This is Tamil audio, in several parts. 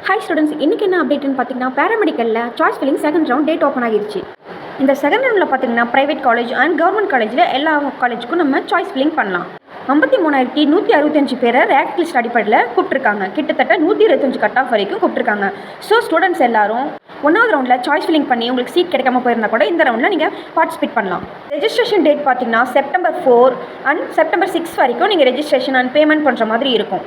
ஹாய் ஸ்டூடெண்ட்ஸ், இன்றைக்கி என்ன அப்டேட்னு பார்த்தீங்கன்னா பேராமெடிக்கலில் choice filling second round date open ஆகிருச்சு. இந்த செகண்ட் ரவுண்டில் பார்த்தீங்கன்னா ப்ரைவேட் காலேஜ் அண்ட் கவர்மெண்ட் காலேஜில் எல்லா காலேஜுக்கும் நம்ம சாய்ஸ் ஃபில்லிங் பண்ணலாம். 53,165 பேரை ரேங்க் லிஸ்ட் அடிப்படையில் கூப்பிட்டுருக்காங்க. கிட்டத்தட்ட 125 கட் ஆஃப் வரைக்கும் கூப்பிட்டுருக்காங்க. ஸோ ஸ்டூடெண்ட்ஸ் எல்லாரும் ஒன்றாவது ரவுண்டில் சாய்ஸ் ஃபில்லிங் பண்ணி உங்களுக்கு சீட் கிடைக்காம போயிருந்தா கூட இந்த ரவுண்டில் நீங்கள் பார்ட்டிசிபேட் பண்ணலாம். ரெஜிஸ்ட்ரேஷன் டேட் பார்த்தீங்கன்னா செப்டம்பர் 4 அண்ட் செப்டம்பர் 6 வரைக்கும் நீங்கள் ரெஜிஸ்ட்ரேஷன் அண்ட் பேமெண்ட் பண்ணுற மாதிரி இருக்கும்.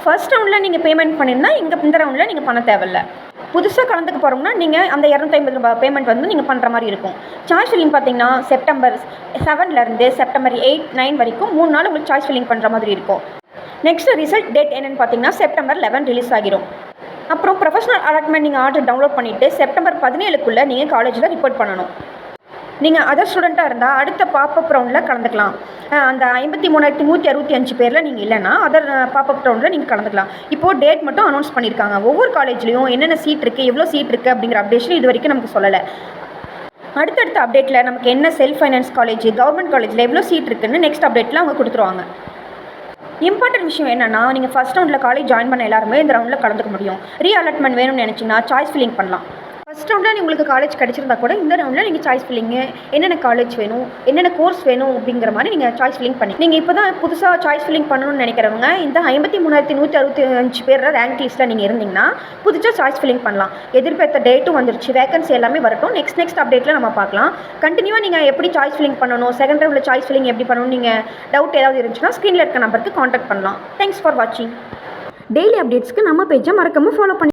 ஃபர்ஸ்ட் ரவுண்டில் நீங்கள் பேமெண்ட் பண்ணியிருந்தால் இந்த ரவுண்டில் நீங்கள் பண்ண தேவையில்லை. புதுசாக கலந்துக்க போகிறோம்னா நீங்கள் அந்த ₹250 பேமெண்ட் வந்து நீங்கள் பண்ணுற மாதிரி இருக்கும். சாய்ஸ் ஃபில்லிங் பார்த்தீங்கன்னா செப்டம்பர் 7லேருந்து செப்டம்பர் 8, 9 வரைக்கும் 3 நாள் உங்களுக்கு சாய்ஸ் ஃபில்லிங் பண்ணுற மாதிரி இருக்கும். நெக்ஸ்ட் ரிசல்ட் டேட் என்னென்னு பார்த்தீங்கன்னா செப்டம்பர் 11 ரிலீஸ் ஆகிரும். அப்புறம் ப்ரொஃபஷனல் அலாட்மெண்ட் நீங்கள் ஆர்டர் டவுன்லோட் பண்ணிவிட்டு செப்டம்பர் 17க்குள்ளே நீங்கள் காலேஜில் ரிப்போர்ட் பண்ணணும். நீங்கள் அதர் ஸ்டூடெண்ட்டாக இருந்தால் அடுத்த பாப்பப் ரவுண்டில் கலந்துக்கலாம். அந்த 53,165 பேரில் நீங்கள் இல்லைன்னா அதர் பாப்பப் ரவுண்டில் நீங்கள் கலந்துக்கலாம். இப்போது டேட் மட்டும் அனௌன்ஸ் பண்ணியிருக்காங்க. ஒவ்வொரு காலேஜ்லேயும் என்னென்ன சீட் இருக்குது, எவ்வளோ சீட் இருக்குது அப்படிங்கிற அப்டேஷன் இது வரைக்கும் நமக்கு சொல்லலை. அடுத்தடுத்த அப்டேட்டில் நமக்கு என்ன செல்ஃப் ஃபைனான்ஸ் காலேஜ், கவர்மெண்ட் காலேஜில் எவ்வளோ சீட் இருக்குதுன்னு நெக்ஸ்ட் அப்டேட்டில் அவங்க கொடுத்துருவாங்க. இம்பார்ட்டன்ட் விஷயம் என்னென்னா, நீங்கள் ஃபஸ்ட் ரவுண்டில் காலேஜ் ஜாயின் பண்ண எல்லாருமே இந்த ரவுண்டில் கலந்துக்க முடியும். ரீஅலாட்மெண்ட் வேணும்னு நினச்சிங்கன்னா சாய்ஸ் ஃபில்லிங் பண்ணலாம். ஃபஸ்ட் ரவுண்டில் உங்களுக்கு காலேஜ் கிடச்சிருந்தா கூட இந்த ரவுண்டில் நீங்கள் சாய்ஸ் ஃபில்லிங்கு என்னென்ன காலேஜ் வேணும், என்னென்ன கோர்ஸ் வேணும் அப்படிங்கிற மாதிரி நீங்கள் சாய்ஸ் ஃபில்லிங் பண்ணி நீங்கள் இப்போ தான் புதுசாக சாய்ஸ் ஃபில்லிங் பண்ணணும்னு நினைக்கிறவங்க இந்த 53,165 பேர் ரேங்க் லிஸ்ட்டில் நீங்கள் இருந்தீங்கன்னா புதுசாக சாய்ஸ் ஃபில்லிங் பண்ணலாம். எதிர்பார்த்த டேட்டும் வந்துருச்சு, வேகன்சி எல்லாமே வரட்டும். நெக்ஸ்ட் அப்டேட்டில் நம்ம பார்க்கலாம். கண்டினியூவாக நீங்கள் எப்படி சாய்ஸ் ஃபில்லிங் பண்ணணும், செகண்ட் ரவுண்டில் சாய்ஸ் ஃபில்லிங் எப்படி பண்ணணும், நீங்கள் டவுட் ஏதாவது இருந்துச்சுன்னா ஸ்க்ரீனில் இருக்க நம்பருக்கு காண்டாக்ட் பண்ணலாம். தேங்க்ஸ் ஃபார் வாட்சிங். டெய்லி அப்டேட்ஸ்க்கு நம்ம பேஜை மறக்காமல் ஃபாலோ பண்ணி